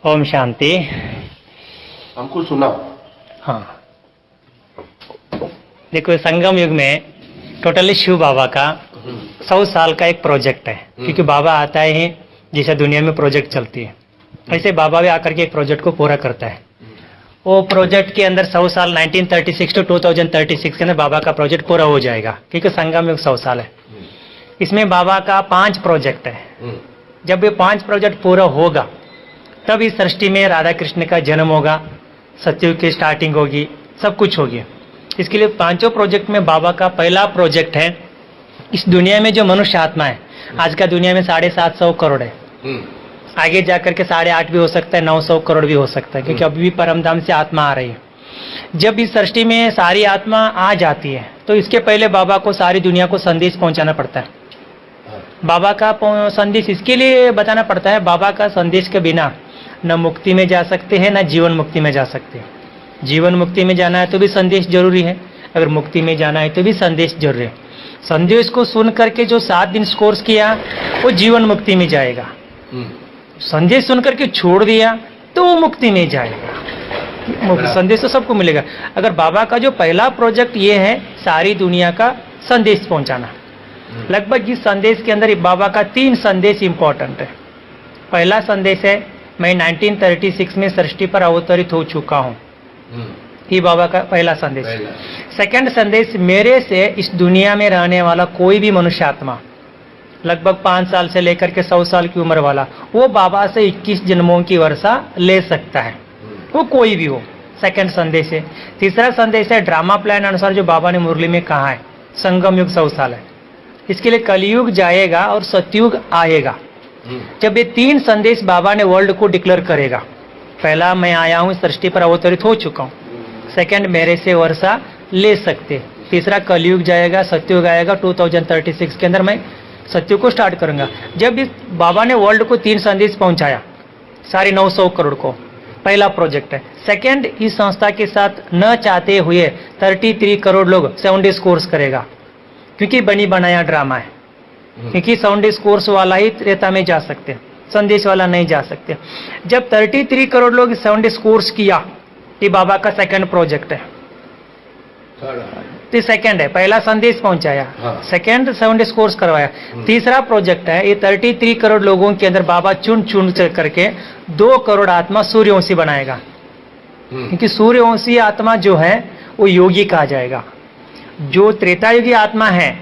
ओम शांति। हमको सुनाओ। हाँ, देखो संगम युग में टोटली शिव बाबा का 100 साल का एक प्रोजेक्ट है, क्योंकि बाबा आता है जैसे दुनिया में प्रोजेक्ट चलती है ऐसे बाबा भी आकर के एक प्रोजेक्ट को पूरा करता है। वो प्रोजेक्ट के अंदर 100 साल 1936 टू 2036 के अंदर बाबा का प्रोजेक्ट पूरा हो जाएगा, क्योंकि संगम युग 100 साल है। इसमें बाबा का 5 प्रोजेक्ट है। जब ये 5 प्रोजेक्ट पूरा होगा तब इस सृष्टि में राधा कृष्ण का जन्म होगा, सतयुग की स्टार्टिंग होगी, सब कुछ होगी। इसके लिए 5 प्रोजेक्ट में बाबा का पहला प्रोजेक्ट है, इस दुनिया में जो मनुष्य आत्मा है, आज का दुनिया में 750 करोड़ है, आगे जाकर के 8.5 भी हो सकता है, 900 करोड़ भी हो सकता है, क्योंकि अभी भी परमधाम से आत्मा आ रही है। जब इस सृष्टि में सारी आत्मा आ जाती है तो इसके पहले बाबा को सारी दुनिया को संदेश पहुंचाना पड़ता है। बाबा का संदेश इसके लिए बताना पड़ता है, बाबा का संदेश के बिना न मुक्ति में जा सकते हैं, न जीवन मुक्ति में जा सकते हैं। जीवन मुक्ति में जाना है तो भी संदेश जरूरी है, अगर मुक्ति में जाना है तो भी संदेश जरूरी है। संदेश को सुन करके जो 7 दिन कोर्स किया वो जीवन मुक्ति में जाएगा, संदेश सुन करके छोड़ दिया तो वो मुक्ति में जाएगा। संदेश तो सबको मिलेगा। अगर बाबा का जो पहला प्रोजेक्ट ये है सारी दुनिया का संदेश पहुंचाना, लगभग इस संदेश के अंदर बाबा का 3 संदेश इंपॉर्टेंट है। पहला संदेश है, मैं 1936 में सृष्टि पर अवतरित हो चुका हूँ, ये बाबा का पहला संदेश। सेकंड संदेश, मेरे से इस दुनिया में रहने वाला कोई भी मनुष्य आत्मा, लगभग 5 साल से लेकर के 100 साल की उम्र वाला, वो बाबा से 21 जन्मों की वर्षा ले सकता है, वो कोई भी हो। सेकंड संदेश है। तीसरा संदेश है, ड्रामा प्लान अनुसार जो बाबा ने मुरली में कहा है, संगम युग 100 साल है, इसके लिए कलयुग जाएगा और सतयुग आएगा। जब ये 3 संदेश बाबा ने वर्ल्ड को डिक्लेयर करेगा, पहला मैं आया हूँ सृष्टि पर अवतरित हो चुका हूँ, सेकंड मेरे से वर्षा ले सकते, तीसरा कलयुग जाएगा सतयुग आएगा, 2036 के अंदर मैं सतयुग को स्टार्ट करूंगा। जब इस बाबा ने वर्ल्ड को 3 संदेश पहुंचाया, सारे 900 करोड़ को, पहला प्रोजेक्ट है। सेकंड, इस संस्था के साथ न चाहते हुए 33 करोड़ लोग 7 डेज कोर्स करेगा, क्योंकि बनी बनाया ड्रामा है, क्योंकि 7 डेज कोर्स वाला ही त्रेता में जा सकते, संदेश वाला नहीं जा सकते। जब 33 करोड़ लोग 7 डेज कोर्स किया, ये बाबा का सेकंड प्रोजेक्ट है। तो सेकंड है, पहला संदेश पहुंचाया, सेकंड 7 डेज कोर्स करवाया। तीसरा प्रोजेक्ट है, ये 33 करोड़ लोगों के अंदर बाबा चुन चुन करके 2 करोड़ आत्मा सूर्यवंशी बनाएगा, क्योंकि सूर्यवंशी आत्मा जो है वो योगी कहा जाएगा। जो त्रेतायुगी आत्मा है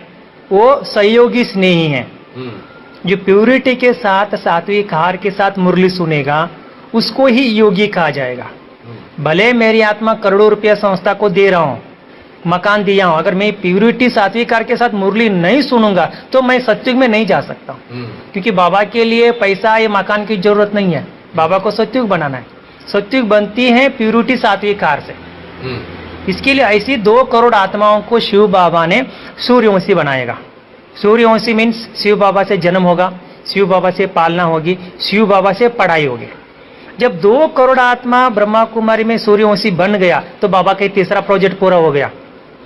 वो सहयोगी स्नेही है, जो प्यूरिटी के साथ सात्विक आहार के साथ मुरली सुनेगा उसको ही योगी कहा जाएगा। भले मेरी आत्मा करोड़ों रुपया संस्था को दे रहा हूं, मकान दिया हूं, अगर मैं प्यूरिटी सात्विक आहार के साथ मुरली नहीं सुनूंगा तो मैं सतयुग में नहीं जा सकता, क्योंकि बाबा के लिए पैसा या मकान की जरूरत नहीं है, बाबा को सतयुग बनाना है। सतयुग बनती है प्यूरिटी सात्विक आहार से। इसके लिए ऐसी 2 करोड़ आत्माओं को शिव बाबा ने सूर्यवंशी बनाएगा। सूर्यवंशी मीन्स शिव बाबा से जन्म होगा, शिव बाबा से पालना होगी, शिव बाबा से पढ़ाई होगी। जब 2 करोड़ आत्मा ब्रह्मा कुमारी में सूर्यवंशी बन गया तो बाबा का तीसरा प्रोजेक्ट पूरा हो गया।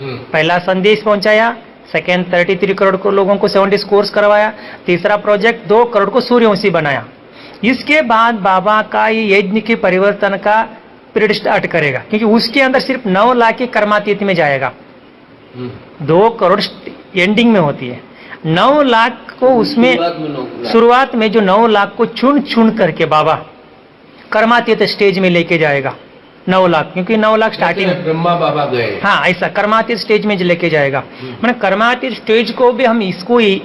पहला संदेश पहुंचाया, सेकेंड 33 करोड़ को लोगों को 7 डेज कोर्स करवाया, तीसरा प्रोजेक्ट 2 करोड़ को सूर्यवंशी बनाया। इसके बाद बाबा का ये यज्ञ के परिवर्तन का पीरियड स्टार्ट करेगा, क्योंकि उसके अंदर सिर्फ 9 लाख की कर्मातीत में जाएगा। 2 करोड़ एंडिंग में होती है, 9 लाख को उसमें शुरुआत में जो 9 लाख को चुन चुन करके बाबा कर्मातीत स्टेज में लेके जाएगा। 9 लाख, क्योंकि 9 लाख स्टार्टिंग ब्रह्मा बाबा गए, हाँ ऐसा कर्मातीत स्टेज में लेके जाएगा। मैंने कर्मातीत स्टेज को भी हम इसको ही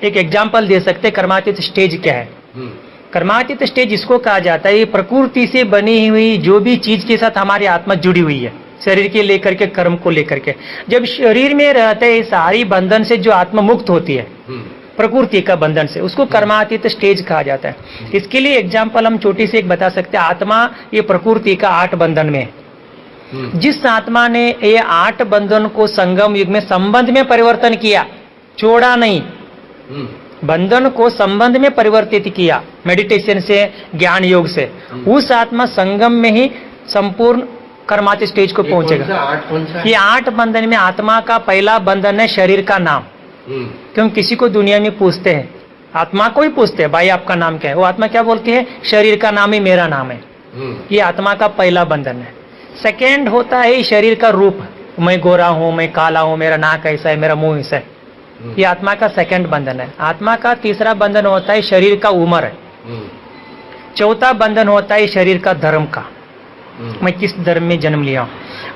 एक एग्जाम्पल दे सकते हैं। कर्मातीत स्टेज क्या है? कर्मातीत स्टेज इसको कहा जाता है, ये प्रकृति से बनी हुई जो भी चीज के साथ हमारी आत्मा जुड़ी हुई है, शरीर के लेकर के कर्म को लेकर के, जब शरीर में रहते हैं सारी बंधन से जो आत्मा मुक्त होती है प्रकृति का बंधन से, उसको कर्मातीत स्टेज कहा जाता है। इसके लिए एग्जाम्पल हम छोटी सी एक बता सकते हैं। आत्मा ये प्रकृति का 8 बंधन में, जिस आत्मा ने ये 8 बंधन को संगम युग में संबंध में परिवर्तन किया, छोड़ा नहीं, बंधन को संबंध में परिवर्तित किया मेडिटेशन से, ज्ञान योग से, उस आत्मा संगम में ही संपूर्ण कर्मातीत स्टेज को पहुंचेगा। ये 8 बंधन में आत्मा का पहला बंधन है शरीर का नाम। क्यों किसी को दुनिया में पूछते हैं, आत्मा को ही पूछते हैं, भाई आपका नाम क्या है, वो आत्मा क्या बोलती है? शरीर का नाम ही मेरा नाम है। ये आत्मा का पहला बंधन है। सेकेंड होता है शरीर का रूप, मैं गोरा हूं, मैं काला हूं, मेरा नाक ऐसा है, मेरा मुंह ऐसा है, ये आत्मा का सेकंड बंधन है। आत्मा का तीसरा बंधन होता है शरीर का उम्र है। चौथा बंधन होता है शरीर का धर्म का, मैं किस धर्म में जन्म लिया हूं।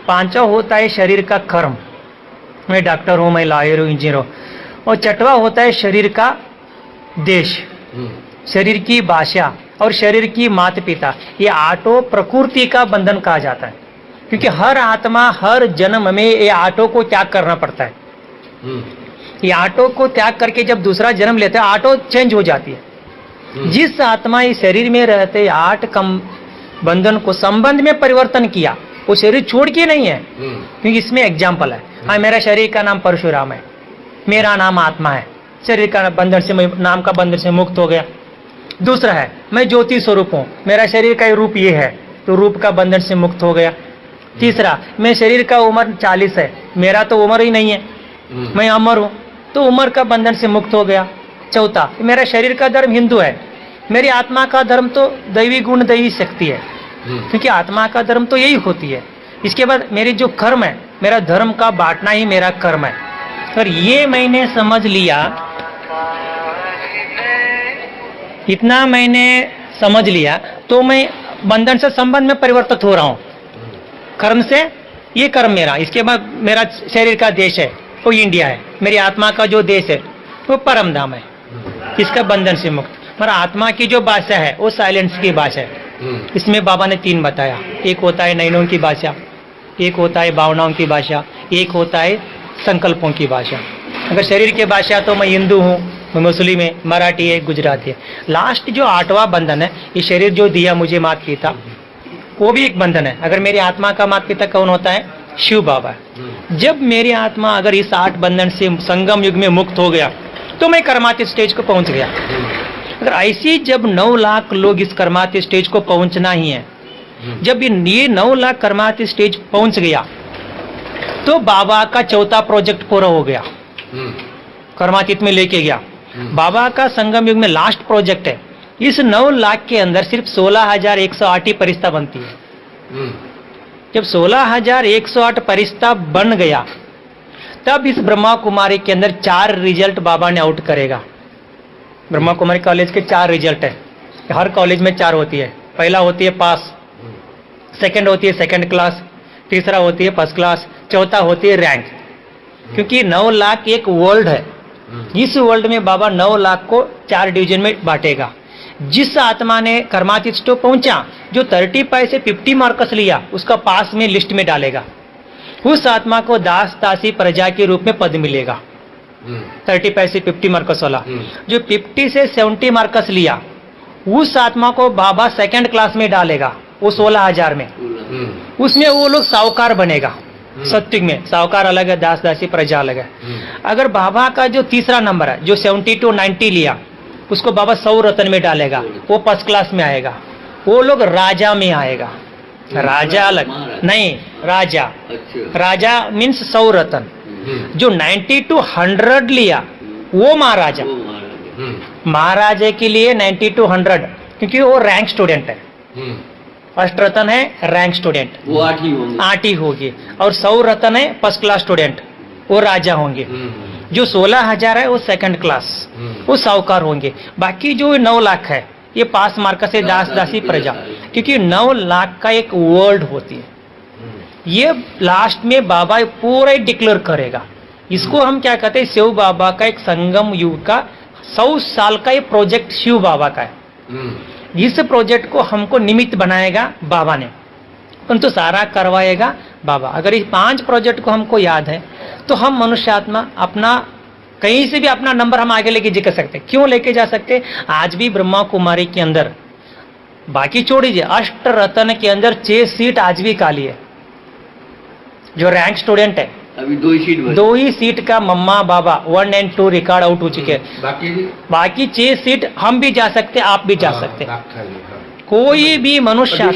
पांचवा होता है शरीर का कर्म, मैं डॉक्टर हूं, मैं लॉयर हूं, इंजीनियर हूं। और छठवा होता है शरीर का देश, शरीर की भाषा और शरीर की माता पिता। ये आठों प्रकृति का बंधन कहा जाता है, क्योंकि हर आत्मा हर जन्म में ये आठों को त्याग करना पड़ता है। ये आठों को त्याग करके जब दूसरा जन्म लेता है आठों चेंज हो जाती है। जिस आत्मा इस शरीर में रहते आठ कम बंधन को संबंध में परिवर्तन किया, वो शरीर छोड़ के नहीं है, क्योंकि इसमें एग्जाम्पल है। हाँ, मेरा शरीर का नाम परशुराम है, मेरा नाम आत्मा है, शरीर का बंधन से, नाम का बंधन से मुक्त हो गया। दूसरा है मैं ज्योति स्वरूप हूँ, मेरा शरीर का रूप ये है, तो रूप का बंधन से मुक्त हो गया। तीसरा, मैं शरीर का उम्र 40 है, मेरा तो उम्र ही नहीं है, मैं अमर हूँ, तो उम्र का बंधन से मुक्त हो गया। चौथा, मेरा शरीर का धर्म हिंदू है, मेरी आत्मा का धर्म तो दैवी गुण दैवी शक्ति है, क्योंकि आत्मा का धर्म तो यही होती है। इसके बाद मेरी जो कर्म है, मेरा धर्म का बांटना ही मेरा कर्म है। और ये मैंने समझ लिया, इतना मैंने समझ लिया, तो मैं बंधन से संबंध में परिवर्तित हो रहा हूँ। कर्म से ये कर्म मेरा, इसके बाद मेरा शरीर का देश है वो इंडिया है, मेरी आत्मा का जो देश है वो परम धाम है, इसका बंधन से मुक्त। मेरा आत्मा की जो भाषा है वो साइलेंस की भाषा है। इसमें बाबा ने 3 बताया, एक होता है नयनों की भाषा, एक होता है भावनाओं की भाषा, एक होता है संकल्पों की भाषा। अगर शरीर की भाषा तो मैं हिंदू हूँ, मैं मुस्लिम है, मराठी है, गुजराती है। लास्ट जो 8वां बंधन है, ये शरीर जो दिया मुझे माता पिता, वो भी एक बंधन है। अगर मेरी आत्मा का माता पिता कौन होता है? शिव बाबा है। जब मेरी आत्मा अगर इस 8 बंधन से संगम युग में मुक्त हो गया तो मैं कर्मातीत स्टेज को पहुंच गया। अगर ऐसी जब 9 लाख लोग इस कर्मातीत स्टेज को पहुंचना ही है, जब ये 9 लाख कर्मातीत स्टेज पहुंच गया तो बाबा का 4था प्रोजेक्ट पूरा हो गया, कर्मातीत में लेके गया। बाबा का संगम युग में लास्ट प्रोजेक्ट है। इस 9 लाख के अंदर सिर्फ 16,108 ही परिस्था बनती है। जब 16,108 परिस्था बन गया तब इस ब्रह्मा कुमारी के अंदर 4 रिजल्ट बाबा ने आउट करेगा। ब्रह्मा कुमारी कॉलेज के 4 रिजल्ट है, हर कॉलेज में 4 होती है। पहला होती है पास, सेकंड होती है सेकंड क्लास, तीसरा होती है फर्स्ट क्लास, चौथा होती है रैंक। क्योंकि 9 लाख एक वर्ल्ड है, इस वर्ल्ड में बाबा 9 लाख को 4 डिवीजन में बांटेगा। जिस आत्मा ने कर्मातीत स्टेज पहुंचा, जो 35 से 50 मार्क्स लिया, उसका पास में लिस्ट में डालेगा। उस आत्मा को दास दासी प्रजा के रूप में पद मिलेगा। 35 से 50 मार्क्स वाला, जो 50 से 70 मार्क्स लिया, उस आत्मा को बाबा सेकंड क्लास में डालेगा, वो 16,000 में। उसमें वो लोग साहूकार बनेगा। सत्युग में साहूकार अलग है, दास दासी प्रजा अलग है। अगर बाबा का जो तीसरा नंबर है, जो 70 to 90 लिया, उसको बाबा 100 रत्न में डालेगा, वो फर्स्ट क्लास में आएगा। वो लोग राजा में आएगा। राजा अलग नहीं, राजा, राजा मीन्स 100 रत्न। जो 90 to 100 लिया वो महाराजा। महाराजा के लिए 90 to 100, क्योंकि वो रैंक स्टूडेंट है। फर्स्ट रत्न है रैंक स्टूडेंट, वो 8 ही होगी। और 100 रत्न है फर्स्ट क्लास स्टूडेंट, वो राजा होंगे। जो 16,000 है वो सेकंड क्लास, वो साहूकार होंगे। बाकी जो 9 लाख है ये पास मार्क से दास दासी प्रजा, क्योंकि 9 लाख का एक वर्ल्ड होती है। ये लास्ट में बाबा पूरा डिक्लेयर करेगा। इसको हम क्या कहते हैं? शिव बाबा का एक संगम युग का 100 साल का ये प्रोजेक्ट शिव बाबा का है। इस प्रोजेक्ट को हमको निमित्त बनाएगा बाबा ने, परंतु सारा करवाएगा बाबा। अगर इस 5 प्रोजेक्ट को हमको याद है तो हम मनुष्य आत्मा अपना कहीं से भी अपना नंबर हम आगे लेके जा सकते। क्यों लेके जा सकते? आज भी ब्रह्मा कुमारी के अंदर, बाकी छोड़ दीजिए, अष्ट रत्न के अंदर 6 सीट आज भी खाली है। जो रैंक स्टूडेंट है अभी 2 ही सीट का मम्मा बाबा 1 और 2 रिकॉर्ड आउट हो चुके हैं। बाकी 6 सीट हम भी जा सकते, आप भी जा सकते। कोई भी मनुष्य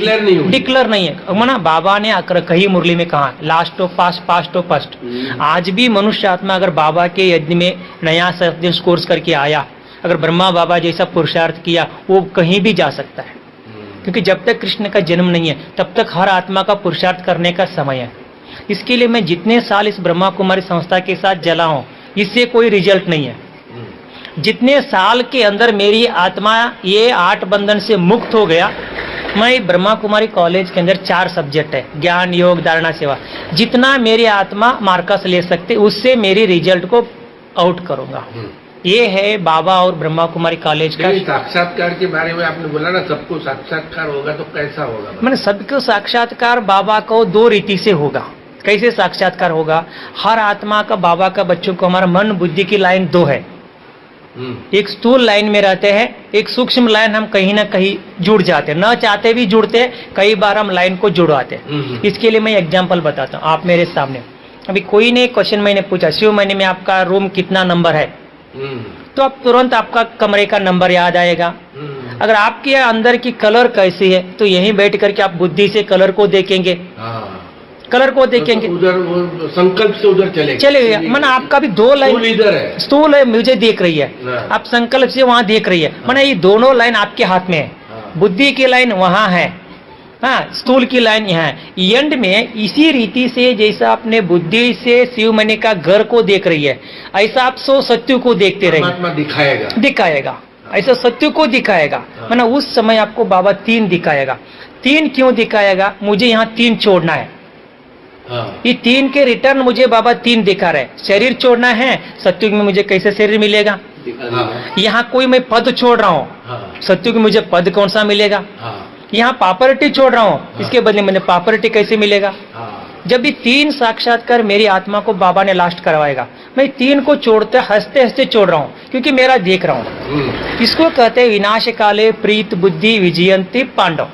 डिक्लेयर नहीं है। मना बाबा ने कही मुरली में कहा, last to past, past to first. आज भी मनुष्य आत्मा अगर बाबा के यज्ञ में नया कोर्स करके आया, अगर ब्रह्मा बाबा जैसा पुरुषार्थ किया, वो कहीं भी जा सकता है। क्योंकि जब तक कृष्ण का जन्म नहीं है तब तक हर आत्मा का पुरुषार्थ करने का समय है। इसके लिए मैं जितने साल इस ब्रह्मा कुमारी संस्था के साथ जला हूं, इससे कोई रिजल्ट नहीं है। जितने साल के अंदर मेरी आत्मा ये 8 बंधन से मुक्त हो गया, मैं ब्रह्मा कुमारी कॉलेज के अंदर 4 सब्जेक्ट है, ज्ञान, योग, धारणा, सेवा, जितना मेरी आत्मा मार्कस ले सकते उससे मेरी रिजल्ट को आउट करूंगा। ये है बाबा और ब्रह्मा कुमारी कॉलेज का। साक्षात्कार के बारे में आपने बोला ना, सबको साक्षात्कार होगा तो कैसा होगा? मैंने सबको साक्षात्कार बाबा को 2 रीति से होगा। कैसे साक्षात्कार होगा? हर आत्मा का, बाबा का, बच्चों को हमारा मन बुद्धि की लाइन 2 है। एक स्थूल लाइन में रहते हैं, एक सूक्ष्म लाइन हम कहीं ना कहीं जुड़ जाते हैं, न चाहते भी जुड़ते हैं, कई बार हम लाइन को जुड़वाते हैं। इसके लिए मैं एग्जांपल बताता हूँ आप मेरे सामने। अभी कोई ने क्वेश्चन मैंने पूछा, शिव महीने में आपका रूम कितना नंबर है, तो आप तुरंत आपका कमरे का नंबर याद आएगा। अगर आपके अंदर की कलर कैसी है तो यहीं बैठ करके आप बुद्धि से कलर को देखेंगे, कलर को देखेंगे, तो उधर संकल्प से उधर चलेगा। मैंने आपका भी 2 लाइन इधर है, स्थूल है, मुझे देख रही है, आप संकल्प से वहां देख रही है। मैंने ये दोनों लाइन आपके हाथ में है, बुद्धि की लाइन वहां है, हाँ, स्थूल की लाइन यहाँ है। एंड में इसी रीति से जैसा आपने बुद्धि से शिव मणि का घर को देख रही है, ऐसा आप सत्य को देखते रहेंगे, दिखाएगा ऐसा सत्य को दिखाएगा। मैंने उस समय आपको बाबा 3 दिखाएगा। 3 क्यों दिखाएगा? मुझे यहाँ 3 छोड़ना है। ये 3 के रिटर्न मुझे बाबा 3 दिखा रहे। शरीर छोड़ना है, सत्युग में मुझे कैसे शरीर मिलेगा? यहाँ कोई मैं पद छोड़ रहा हूँ, सत्युग में मुझे पद कौन सा मिलेगा? यहाँ प्रॉपर्टी छोड़ रहा हूँ, इसके बदले मुझे प्रॉपर्टी कैसे मिलेगा? जब भी 3 साक्षात्कार मेरी आत्मा को बाबा ने लास्ट करवाएगा, मैं 3 को छोड़ते हंसते हंसते छोड़ रहा हूँ, क्योंकि मेरा देख रहा हूँ। इसको कहते हैं विनाश काले प्रीत बुद्धि विजयंती पांडव।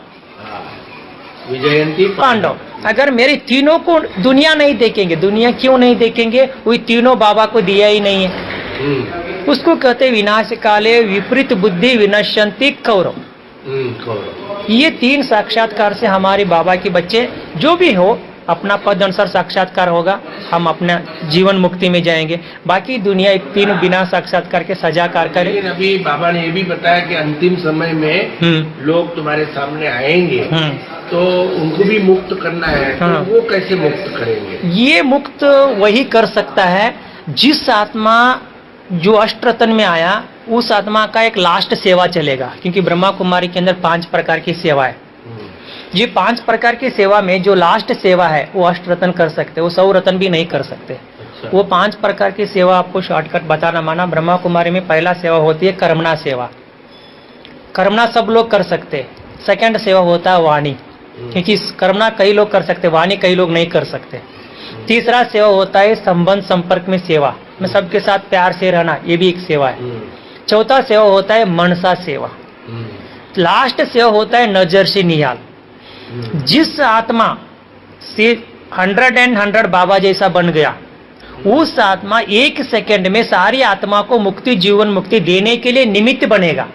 विजयंती पांडव। अगर मेरे तीनों को दुनिया नहीं देखेंगे, दुनिया क्यों नहीं देखेंगे? वही तीनों बाबा को दिया ही नहीं है। उसको कहते विनाश काले विपरीत बुद्धि विनश्यंती कौरव। ये 3 साक्षात्कार से हमारे बाबा के बच्चे जो भी हो अपना पद अनुसार साक्षात्कार होगा, हम अपना जीवन मुक्ति में जाएंगे। बाकी दुनिया 3 बिना साक्षात्कार के सजाकार करे। लेकिन अभी बाबा ने ये भी बताया कि अंतिम समय में लोग तुम्हारे सामने आएंगे तो उनको भी मुक्त करना है, तो वो कैसे मुक्त करेंगे? ये मुक्त वही कर सकता है जिस आत्मा जो अष्टरत्न में आया, उस आत्मा का एक लास्ट सेवा चलेगा। क्योंकि ब्रह्मा कुमारी के अंदर 5 प्रकार की सेवा है। ये 5 प्रकार की सेवा में जो लास्ट सेवा है वो अष्टरत्न कर सकते, वो 100 रत्न भी नहीं कर सकते। अच्छा। वो 5 प्रकार की सेवा आपको शॉर्टकट बताना माना। ब्रह्मा कुमारी में पहला सेवा होती है कर्मणा सेवा। कर्मणा सब लोग कर सकते। सेकंड सेवा होता है वाणी, क्योंकि कर्मणा कई लोग कर सकते, वाणी कई लोग नहीं कर सकते। तीसरा सेवा होता है संबंध संपर्क में सेवा, में सबके साथ प्यार से रहना, ये भी एक सेवा है। चौथा सेवा होता है मनसा सेवा। लास्ट सेवा होता है नजर से निहाल। जिस आत्मा से 100 बाबा जैसा बन गया, उस आत्मा 1 सेकंड में सारी आत्मा को मुक्ति, जीवन मुक्ति देने के लिए निमित्त बनेगा।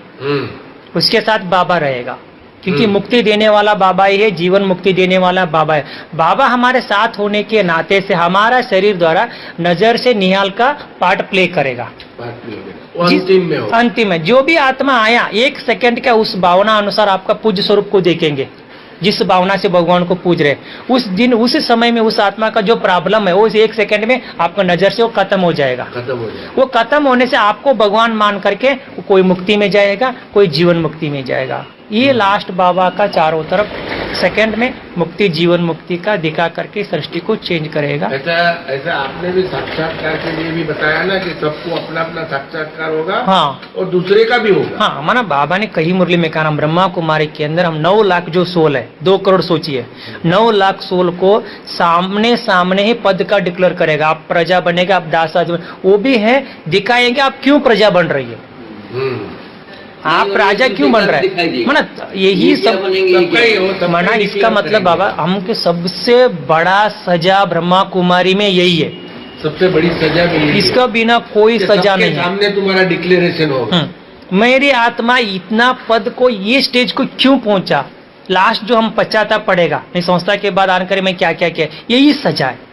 उसके साथ बाबा रहेगा, क्योंकि मुक्ति देने वाला बाबा ही है, जीवन मुक्ति देने वाला बाबा है। बाबा हमारे साथ होने के नाते से हमारा शरीर द्वारा नजर से निहाल का पार्ट प्ले करेगा। अंतिम में जो भी आत्मा आया 1 सेकंड का उस भावना अनुसार आपका पूज्य स्वरूप को देखेंगे। जिस भावना से भगवान को पूज रहे, उस दिन उस समय में उस आत्मा का जो प्रॉब्लम है वो 1 सेकंड में आपको नजर से वो खत्म हो जाएगा। वो खत्म होने से आपको भगवान मान करके कोई मुक्ति में जाएगा, कोई जीवन मुक्ति में जाएगा। ये लास्ट बाबा का चारों तरफ सेकंड में मुक्ति, जीवन मुक्ति का दिखा करके सृष्टि को चेंज करेगा। ऐसा आपने भी साक्षात्कार के लिए भी बताया ना कि सबको अपना अपना साक्षात्कार होगा। हाँ, और दूसरे का भी होगा। हाँ, माना बाबा ने कही मुरली में कहा, ब्रह्मा कुमारी के अंदर हम 9 लाख जो सोल है, 2 करोड़ सोचिए, 9 लाख सोल को सामने सामने ही पद का डिक्लेयर करेगा। आप प्रजा बनेगा, आप दासा, वो भी है, दिखाएंगे आप क्यों प्रजा बन रही है, आप राजा क्यों बन रहे हैं। मना यही सब मना, इसका मतलब बाबा हमके सबसे बड़ा सजा ब्रह्मा कुमारी में यही है। सबसे बड़ी सजा भी इसका बिना कोई सजा नहीं है। सामने तुम्हारा डिक्लेरेशन होगा। मेरी आत्मा इतना पद को, ये स्टेज को क्यों पहुंचा, लास्ट जो हम पश्चाताप पड़ेगा, मैं संस्था के बाद आकर मैं क्या क्या किया, यही सजा है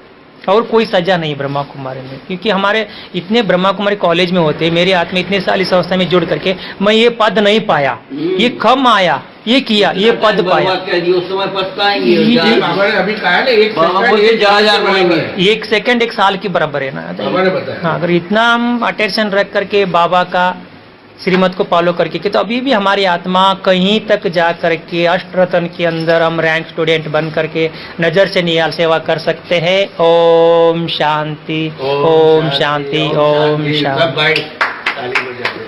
और कोई सजा नहीं ब्रह्मा कुमारी में। क्योंकि हमारे इतने ब्रह्मा कुमारी कॉलेज में होते, मेरे हाथ में इतने साल इस अवस्था में जुड़ करके मैं ये पद नहीं पाया। ये कब आया ये किया, ये पद पाया। उस समय पछताएंगे। ये बाबा ने अभी कहा ना, एक बाबा सेकंड, बोले एक जा साल के जाएंगे। बराबर है। 1 सेकंड 1 साल के बराबर है ना। बाबा ने बताया। हाँ, अगर इतना हम अटेंशन रख करके बाबा का श्रीमत को फॉलो करके कि तो अभी भी हमारी आत्मा कहीं तक जा करके अष्टरत्न के अंदर हम रैंक स्टूडेंट बन करके नजर से निहाल सेवा कर सकते हैं। ओम शांति, ओम शांति, ओम शांति। सब भाई ताली बजाते हैं।